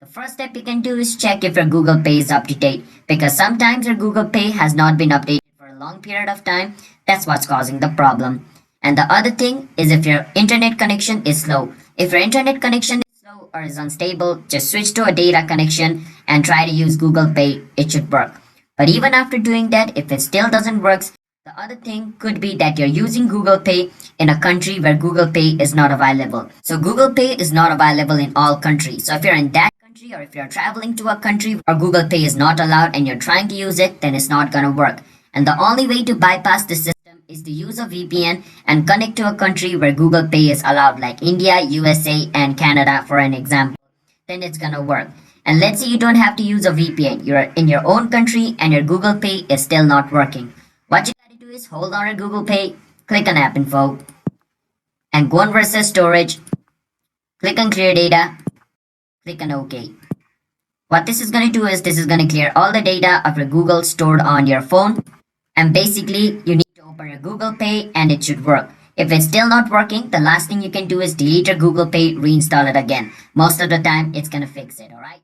The first step you can do is check if your Google Pay is up to date because sometimes your Google Pay has not been updated for a long period of time. That's what's causing the problem. And the other thing is if your internet connection is slow. If your internet connection is slow or is unstable, just switch to a data connection and try to use Google Pay. It should work. But even after doing that, if it still doesn't work, the other thing could be that you're using Google Pay in a country where Google Pay is not available. So Google Pay is not available in all countries. So if you're in that country or if you're traveling to a country where Google Pay is not allowed and you're trying to use it, then it's not going to work. And the only way to bypass the system is to use a VPN and connect to a country where Google Pay is allowed, like India, USA, and Canada, for an example. Then it's going to work. And let's say you don't have to use a VPN. You're in your own country and your Google Pay is still not working. What you gotta do is hold on to Google Pay, click on App Info, and go on versus storage, click on Clear Data, click on OK. What this is gonna do is this is gonna clear all the data of your Google stored on your phone, and basically you need to open your Google Pay and it should work. If it's still not working, the last thing you can do is delete your Google Pay, reinstall it again. Most of the time, it's gonna fix it, alright?